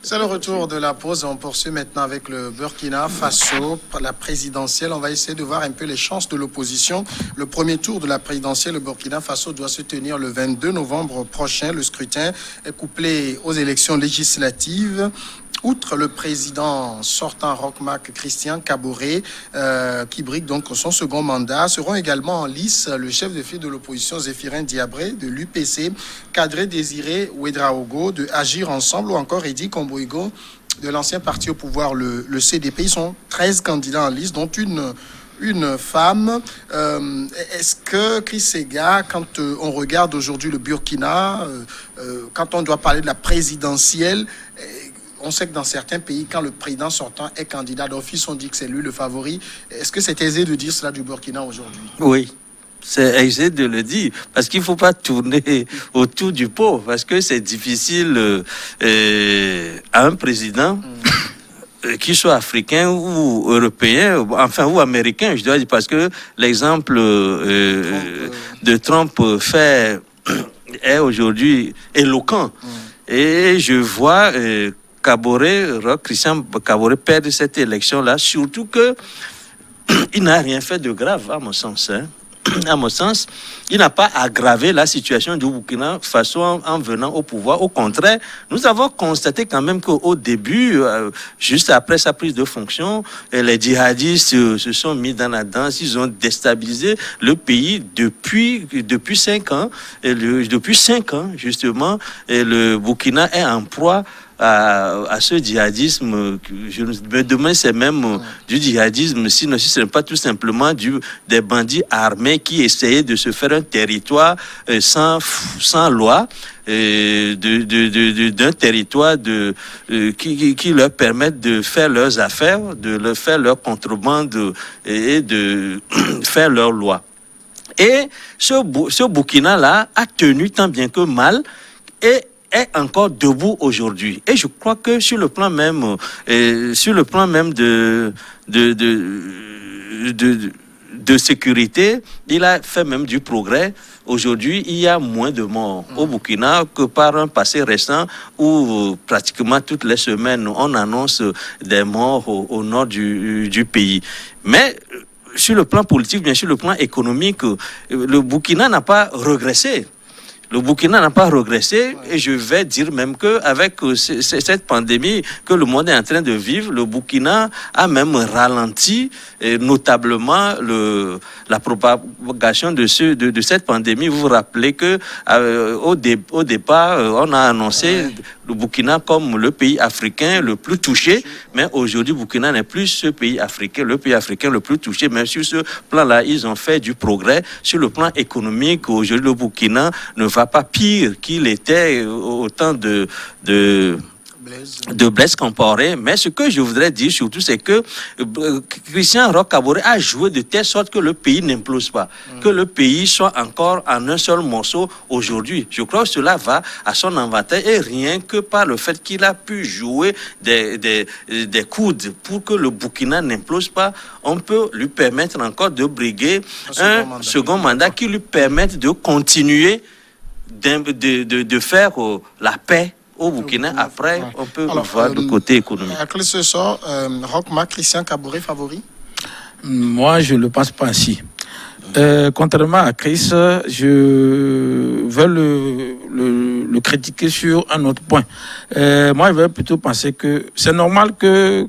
C'est le retour de la pause. On poursuit maintenant avec le Burkina Faso, la présidentielle. On va essayer de voir un peu les chances de l'opposition. Le premier tour de la présidentielle au Burkina Faso doit se tenir le 22 novembre prochain. Le scrutin est couplé aux élections législatives. Outre le président sortant Roch Marc Christian Kaboré, qui brigue donc son second mandat, seront également en lice le chef de file de l'opposition Zéphirin Diabré de l'UPC, Kadré Désiré Ouedraogo de Agir Ensemble ou encore Eddy Komboigo de l'ancien parti au pouvoir, le CDP. Ils sont 13 candidats en lice, dont une femme. Est-ce que, Chris Sega, quand on regarde aujourd'hui le Burkina, quand on doit parler de la présidentielle, on sait que dans certains pays, quand le président sortant est candidat d'office, on dit que c'est lui le favori. Est-ce que c'est aisé de dire cela du Burkina aujourd'hui? Oui, c'est aisé de le dire, parce qu'il ne faut pas tourner autour du pot, parce que c'est difficile à un président, qu'il soit africain ou européen, enfin, ou américain, je dois dire, parce que l'exemple de Trump est aujourd'hui éloquent. Et je vois Roch Christian Kaboré perdre cette élection-là, surtout que il n'a rien fait de grave, à mon sens. À mon sens, il n'a pas aggravé la situation du Burkina Faso en venant au pouvoir. Au contraire, nous avons constaté quand même qu'au début, juste après sa prise de fonction, les djihadistes se sont mis dans la danse. Ils ont déstabilisé le pays depuis 5 ans. Depuis 5 ans, justement, et le Burkina est en proie à ce djihadisme. Je me demande c'est même du djihadisme, sinon si ce n'est pas tout simplement des bandits armés qui essayaient de se faire un territoire sans loi, d'un territoire qui leur permette de faire leurs affaires, de leur faire leur contrebande et de faire leurs lois. Et ce Burkina-là a tenu tant bien que mal et est encore debout aujourd'hui. Et je crois que sur le plan même de sécurité, il a fait même du progrès. Aujourd'hui, il y a moins de morts au Burkina que par un passé récent où pratiquement toutes les semaines, on annonce des morts au nord du pays. Mais sur le plan politique, bien sûr, le plan économique, le Burkina n'a pas régressé. Le Burkina n'a pas régressé et je vais dire même qu'avec cette pandémie que le monde est en train de vivre, le Burkina a même ralenti notablement la propagation de cette pandémie. Vous vous rappelez que au départ, on a annoncé le Burkina comme le pays africain le plus touché, mais aujourd'hui, Burkina n'est plus le pays africain le plus touché. Mais sur ce plan-là, ils ont fait du progrès. Sur le plan économique, aujourd'hui, le Burkina ne va pas pire qu'il était au temps de Blaise Compaoré. Mais ce que je voudrais dire surtout, c'est que Christian Roch Kaboré a joué de telle sorte que le pays n'implose pas, que le pays soit encore en un seul morceau aujourd'hui. Je crois que cela va à son avantage et rien que par le fait qu'il a pu jouer des coudes pour que le Burkina n'implose pas, on peut lui permettre encore de briguer un second mandat qui lui permette de continuer de faire la paix au Burkina. Après, on peut voir le côté économique. À quel ce sort, Roch Marc Christian Kaboré favori? Moi, je ne le pense pas ainsi. Contrairement à Chris, je veux le critiquer sur un autre point. Moi, je vais plutôt penser que c'est normal que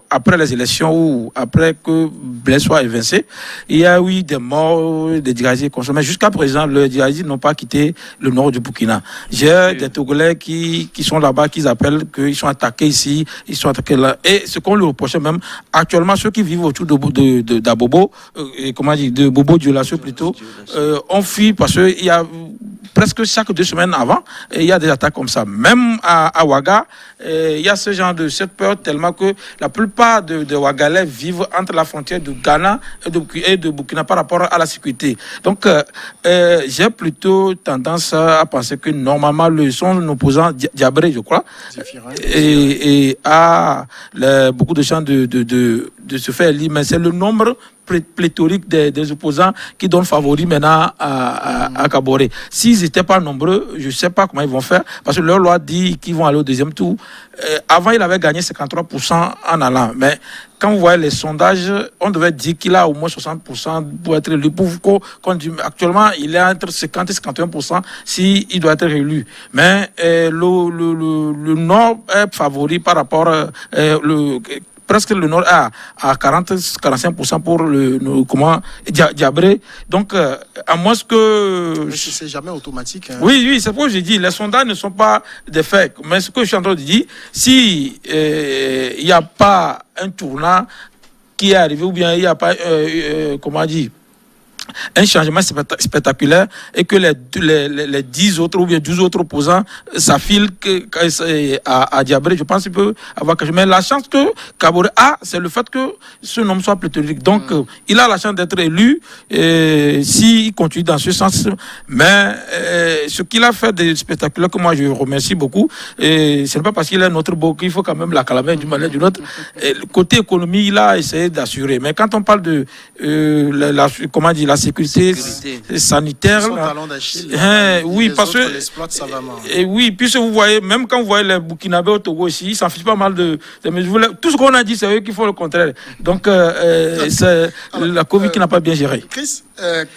après les élections ou après que Blaise soit évincé, il y a eu des morts, des djihadistes consommés. Jusqu'à présent, les djihadistes n'ont pas quitté le nord du Burkina. J'ai des Togolais qui sont là-bas, qui appellent qu'ils sont attaqués ici, ils sont attaqués là. Et ce qu'on leur reprochait même, actuellement, ceux qui vivent autour d'Abobo, de Bobo Dioulasso plutôt, ont fui parce qu'il y a presque chaque 2 semaines avant, il y a des attaques comme ça. Même à Ouaga, il y a ce genre de cette peur tellement que la plupart de Ouagalais vivent entre la frontière de Ghana et de Burkina par rapport à la sécurité. Donc, j'ai plutôt tendance à penser que normalement, son opposant Diabré, je crois, et a beaucoup de chances de se faire élire, mais c'est le nombre pléthorique des opposants qui donnent favori maintenant à Kaboré. S'ils n'étaient pas nombreux, je ne sais pas comment ils vont faire, parce que leur loi dit qu'ils vont aller au deuxième tour. Avant, il avait gagné 53% en allant, mais quand vous voyez les sondages, on devait dire qu'il a au moins 60% pour être élu. Actuellement, il est entre 50 et 51% s'il doit être élu. Mais le Nord est favori par rapport presque le Nord à 40-45% pour Diabré. Donc, à moins que... Mais c'est jamais automatique. Hein. Oui, c'est pourquoi je dis, les sondages ne sont pas des faits. Mais ce que je suis en train de dire, si il n'y a pas un tournant qui est arrivé, ou bien il n'y a pas, un changement spectaculaire et que les 10 autres ou bien 12 autres opposants s'affilent à Diabré, je pense qu'il peut avoir quelque chose. Mais la chance que Kaboré a, c'est le fait que ce nom soit pléthorique. Donc, il a la chance d'être élu s'il continue dans ce sens. Mais ce qu'il a fait de spectaculaire, que moi je remercie beaucoup, et ce n'est pas parce qu'il est notre beau qu'il faut quand même l'acclamer d'une manière ou d'une autre. Le côté économie, il a essayé d'assurer. Mais quand on parle de la sécurité sanitaire. Son talon d'Achille. Oui, parce que oui, puisque vous voyez, même quand vous voyez les Burkinabés au Togo ici, ils s'en fichent pas mal de tout ce qu'on a dit, c'est eux qui font le contraire. Donc, c'est la Covid qui n'a pas bien géré. Chris,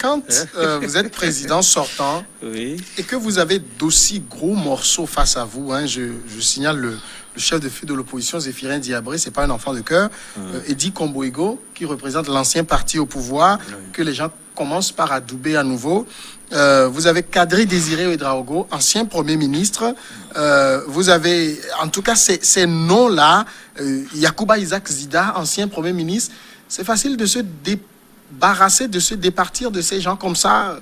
quand vous êtes président sortant et que vous avez d'aussi gros morceaux face à vous, hein, je signale le chef de file de l'opposition, Zéphirin Diabré, c'est pas un enfant de cœur. Eddy Komboigo, qui représente l'ancien parti au pouvoir, que les gens commencent par adouber à nouveau. Vous avez Kadri Désiré Ouedraogo, ancien Premier ministre. Vous avez, en tout cas, ces noms-là, Yacouba Isaac Zida, ancien Premier ministre. C'est facile de se débarrasser, de se départir de ces gens comme ça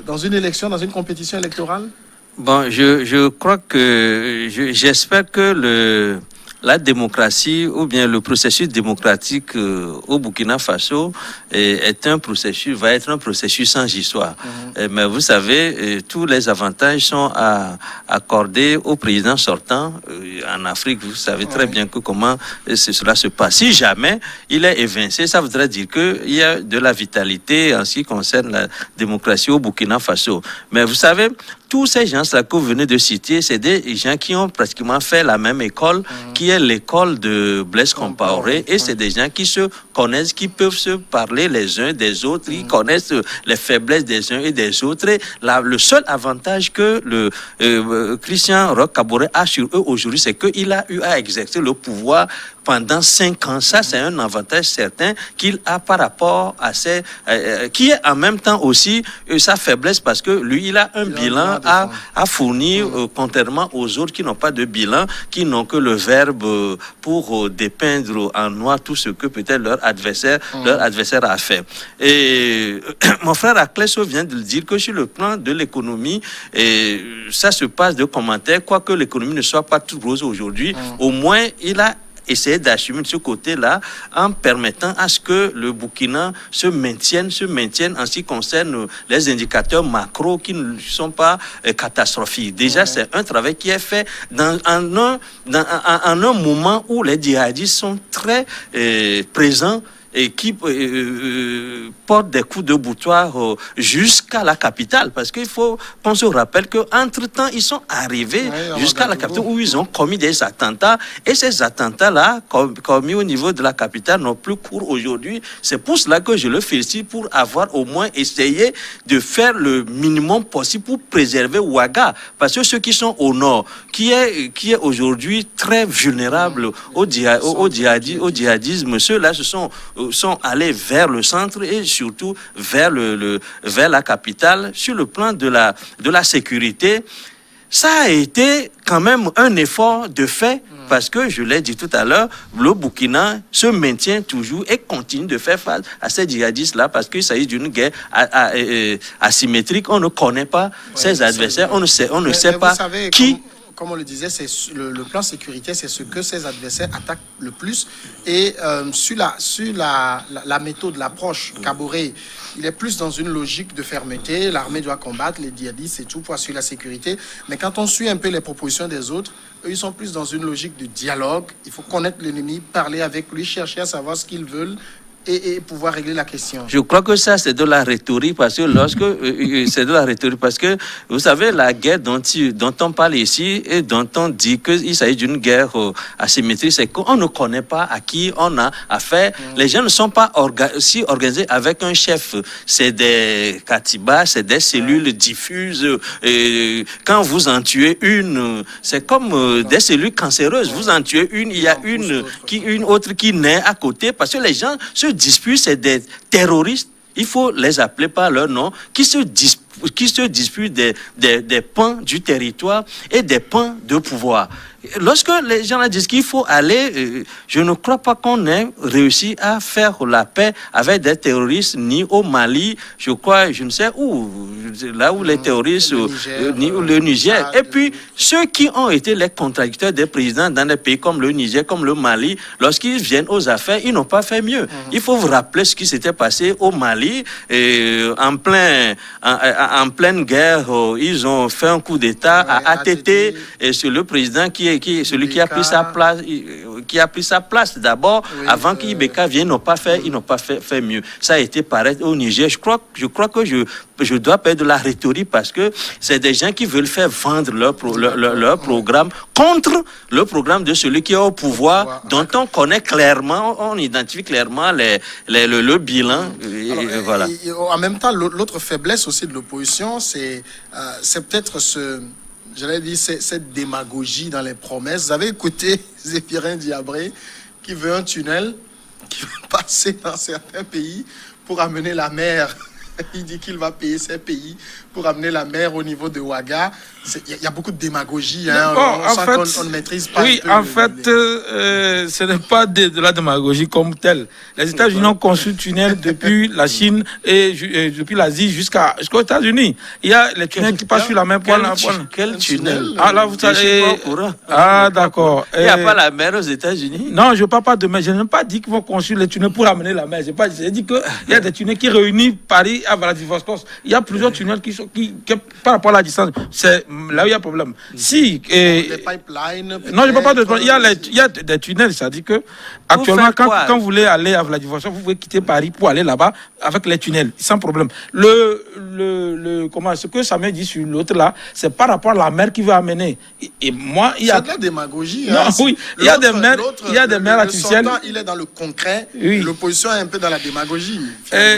dans une élection, dans une compétition électorale? Bon, je crois que j'espère que la démocratie ou bien le processus démocratique au Burkina Faso va être un processus sans histoire. Mais vous savez, tous les avantages sont accordés au président sortant. En Afrique, vous savez très bien comment cela se passe. Si jamais il est évincé, ça voudrait dire qu'il y a de la vitalité en ce qui concerne la démocratie au Burkina Faso. Mais vous savez, tous ces gens-là que vous venez de citer, c'est des gens qui ont pratiquement fait la même école, qui est l'école de Blaise Compaoré, et c'est des gens qui se connaissent, qui peuvent se parler les uns des autres, ils connaissent les faiblesses des uns et des autres. Et le seul avantage que Christian Roch Kaboré a sur eux aujourd'hui, c'est qu'il a eu à exercer le pouvoir pendant 5 ans. Ça, c'est un avantage certain qu'il a par rapport à qui est en même temps aussi sa faiblesse, parce que lui, il a un bilan à fournir, contrairement aux autres qui n'ont pas de bilan, qui n'ont que le verbe pour dépeindre en noir tout ce que peut-être leur adversaire a fait. Et mon frère Akleso vient de le dire que sur le plan de l'économie, ça se passe de commentaires, quoique l'économie ne soit pas toute rose aujourd'hui, au moins il a essayer d'assumer de ce côté-là en permettant à ce que le Burkina se maintienne en ce qui concerne les indicateurs macro qui ne sont pas catastrophiques. Déjà, c'est un travail qui est fait en un moment où les djihadistes sont très présents et qui portent des coups de boutoir jusqu'à la capitale. Parce qu'il faut qu'on se rappelle qu'entre-temps, ils sont arrivés jusqu'à la capitale où ils ont commis des attentats. Et ces attentats-là, commis au niveau de la capitale, n'ont plus cours aujourd'hui. C'est pour cela que je le félicite pour avoir au moins essayé de faire le minimum possible pour préserver Ouaga. Parce que ceux qui sont au nord, qui est aujourd'hui très vulnérable au djihadisme, ceux-là sont allés vers le centre et surtout vers la capitale. Sur le plan de la sécurité, ça a été quand même un effort de fait, parce que, je l'ai dit tout à l'heure, le Burkina se maintient toujours et continue de faire face à ces djihadistes-là, parce qu'il s'agit d'une guerre asymétrique. On ne connaît pas ses adversaires, on ne sait pas qui... Comme on le disait, c'est le plan sécurité, c'est ce que ses adversaires attaquent le plus. Et sur la méthode, l'approche, Kaboré, il est plus dans une logique de fermeté. L'armée doit combattre les djihadistes et tout pour assurer la sécurité. Mais quand on suit un peu les propositions des autres, eux, ils sont plus dans une logique de dialogue. Il faut connaître l'ennemi, parler avec lui, chercher à savoir ce qu'ils veulent et pouvoir régler la question. Je crois que ça, c'est de la rhétorique parce que c'est de la rhétorique parce que vous savez, la guerre dont on parle ici et dont on dit qu'il s'agit d'une guerre asymétrique, c'est qu'on ne connaît pas à qui on a affaire. Les gens ne sont pas si organisés avec un chef. C'est des katibas, c'est des cellules diffuses. Quand vous en tuez une, c'est comme des cellules cancéreuses. Vous en tuez une, il y a une autre qui naît à côté parce que les gens se disputent, c'est des terroristes. Il faut les appeler par leur nom, qui se disputent des pans du territoire et des pans de pouvoir. Lorsque les gens disent qu'il faut aller, je ne crois pas qu'on ait réussi à faire la paix avec des terroristes, ni au Mali, je crois, je ne sais où, là où les terroristes, ni le Niger. Et puis, ceux qui ont été les contradicteurs des présidents dans des pays comme le Niger, comme le Mali, lorsqu'ils viennent aux affaires, ils n'ont pas fait mieux. Il faut vous rappeler ce qui s'était passé au Mali, en pleine guerre, ils ont fait un coup d'État à ATT, et c'est le président celui qui a pris sa place d'abord, avant qu'Ibeka vienne, ils n'ont pas fait mieux. Ça a été pareil au Niger. Je crois que je dois perdre de la rhétorique parce que c'est des gens qui veulent faire vendre leur programme contre le programme de celui qui est au pouvoir, dont on connaît clairement, on identifie clairement le bilan. Alors, voilà. Et en même temps, l'autre faiblesse aussi de l'opposition, c'est peut-être cette démagogie dans les promesses. Vous avez écouté Zéphirin Diabré qui veut un tunnel qui va passer dans certains pays pour amener la mer. Il dit qu'il va payer ces pays pour amener la mer au niveau de Ouaga. Il y a beaucoup de démagogie. Hein. On ne maîtrise pas. Oui, en fait, ce n'est pas de la démagogie comme telle. Les États-Unis ont construit le tunnel depuis la Chine et depuis l'Asie jusqu'aux États-Unis. Il y a les tunnels qui passent sur la mer. Quel tunnel? Ah, là, vous savez. Ah, d'accord. Il n'y a pas la mer aux États-Unis? Non, je ne parle pas de mer. Je n'ai pas dit qu'ils vont construire les tunnels pour amener la mer. J'ai dit qu'il y a des tunnels qui réunissent Paris à Vladivostok. Il y a plusieurs tunnels qui par rapport à la distance, c'est là où il y a problème. Si les pipelines. Non, je ne parle pas de pipelines. Il y a des tunnels, c'est-à-dire que actuellement, quand vous voulez aller à Vladivostok, vous pouvez quitter Paris pour aller là-bas avec les tunnels, sans problème. Ce que Samuel dit sur l'autre là, c'est par rapport à la mer qui veut amener. Et moi, il y a de la démagogie. Non, oui, il y a des mers artificielles. Il est dans le concret. Oui. L'opposition est un peu dans la démagogie.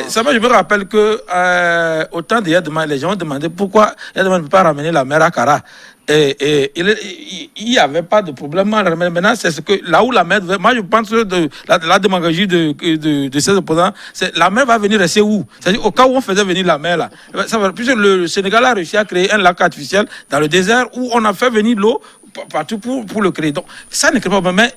Ça va, je me rappelle que autant d'Yadema, les gens ont demandé pourquoi Yadema ne peut pas ramener la mer à Kara. Et il n'y avait pas de problème. Maintenant, c'est ce que là où la mer, moi je pense que la démagogie de ces opposants, c'est la mer va venir rester où? C'est-à-dire au cas où on faisait venir la mer là. Puisque le Sénégal a réussi à créer un lac artificiel dans le désert où on a fait venir l'eau partout pour le créer. Donc ça ne crée pas. Mais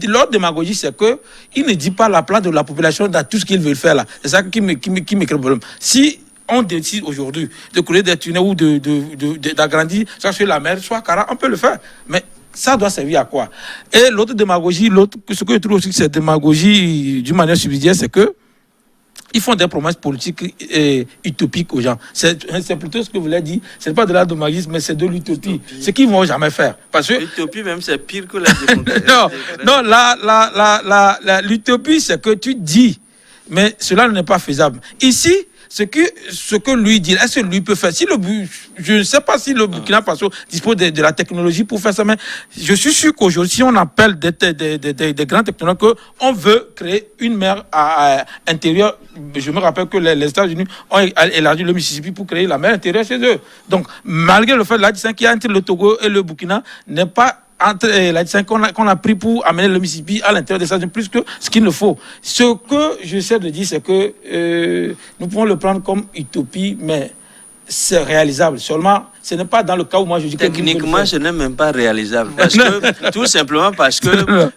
l'autre démagogie, c'est que il ne dit pas la place de la population dans tout ce qu'il veut faire là. C'est ça qui me crée problème. Si on décide aujourd'hui de créer des tunnels ou d'agrandir, soit sur la mer, soit Kara, on peut le faire. Mais ça doit servir à quoi? Et l'autre démagogie, ce que je trouve aussi que c'est démagogie d'une manière subsidiaire, c'est que ils font des promesses politiques utopiques aux gens. C'est plutôt ce que vous l'avez dit. Ce n'est pas de la démagogie, mais c'est de l'utopie. Ce qu'ils ne vont jamais faire. Parce que l'utopie, même, c'est pire que la démocratie. Non, l'utopie, c'est que tu dis, mais cela n'est pas faisable. Ici, ce que lui dit, est-ce que lui peut faire? Je ne sais pas si le Burkina Faso dispose de la technologie pour faire ça, mais je suis sûr qu'aujourd'hui, si on appelle des grands technologues qu'on veut créer une mer intérieure, je me rappelle que les États-Unis ont élargi le Mississippi pour créer la mer intérieure chez eux. Donc, malgré le fait que la distance qu'il y a entre le Togo et le Burkina n'est pas entre la distance qu'on a pris pour amener le Mississippi à l'intérieur des États-Unis plus que ce qu'il ne faut. Ce que j'essaie de dire, c'est que nous pouvons le prendre comme utopie, mais c'est réalisable. Seulement, ce n'est pas dans le cas où moi je dis que techniquement, ce n'est même pas réalisable. Tout simplement parce que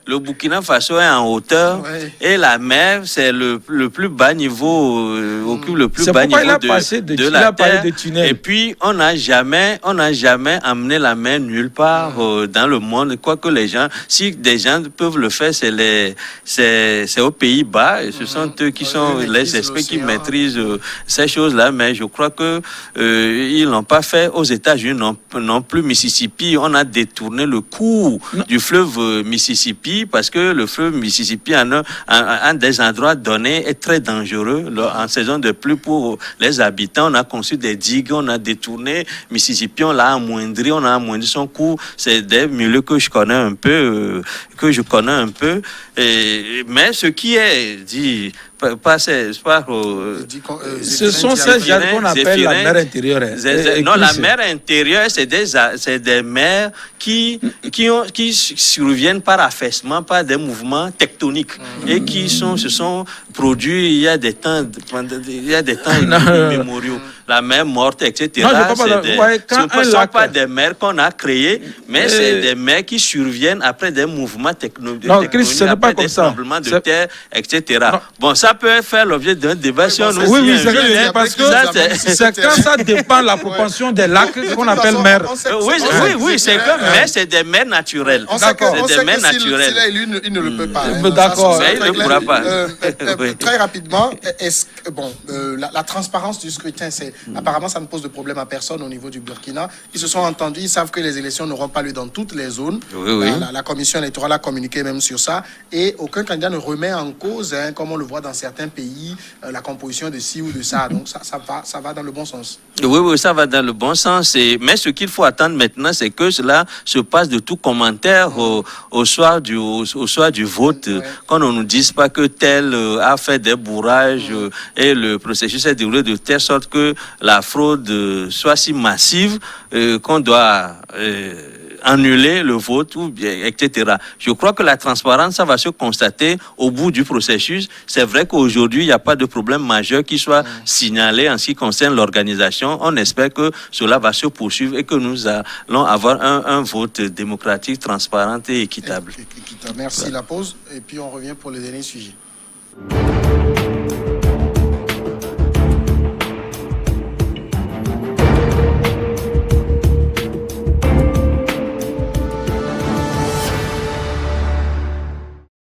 le Burkina Faso est en hauteur et la mer, c'est le plus bas niveau, occupe le plus bas niveau de la terre. Et puis, on n'a jamais amené la mer nulle part dans le monde. Quoique les gens, si des gens peuvent le faire, c'est aux Pays-Bas. Et ce sont eux qui sont les experts qui maîtrisent ces choses-là. Mais je crois que ils n'ont pas fait aux États-Unis non plus. Mississippi, on a détourné le cours du fleuve Mississippi parce que le fleuve Mississippi, en des endroits donnés, est très dangereux en saison de pluie pour les habitants. On a conçu des digues, on a détourné Mississippi, on l'a amoindri, son cours. C'est des milieux que je connais un peu, mais ce qui est dit, ce sont ces gens qu'on appelle la mer intérieure. Non, la mer intérieure, c'est des mers qui surviennent par affaissement, par des mouvements tectoniques et qui se sont produits il y a des temps immémoriaux. La mer morte, etc. Ce ne sont pas des mers qu'on a créées, mais c'est des mers qui surviennent après des mouvements tectoniques, après des tremblements de terre, etc. Bon, ça peut faire l'objet d'un débat si on nous Oui, c'est parce que c'est quand ça dépend de la propension des lacs qu'on appelle mer. Oui, c'est comme mais c'est des mers naturelles. D'accord. C'est des mers naturelles. S'il est élu, il ne le peut pas. D'accord. Il ne pourra pas. Très rapidement, la transparence du scrutin, apparemment, ça ne pose de problème à personne au niveau du Burkina. Ils se sont entendus, ils savent que les élections n'auront pas lieu dans toutes les zones. Oui. La commission électorale a communiqué même sur ça. Et aucun candidat ne remet en cause, comme on le voit dans certains pays, la composition de ci ou de ça. Donc ça va dans le bon sens. Oui, ça va dans le bon sens. Mais ce qu'il faut attendre maintenant, c'est que cela se passe de tout commentaire au soir du vote. Qu'on ne nous dise pas que tel a fait des bourrages et le processus est déroulé de telle sorte que la fraude soit si massive qu'on doit annuler le vote, etc. Je crois que la transparence, ça va se constater au bout du processus. C'est vrai qu'aujourd'hui, il n'y a pas de problème majeur qui soit signalé en ce qui concerne l'organisation. On espère que cela va se poursuivre et que nous allons avoir un vote démocratique, transparent et équitable. Merci. Voilà. La pause et puis on revient pour le dernier sujet.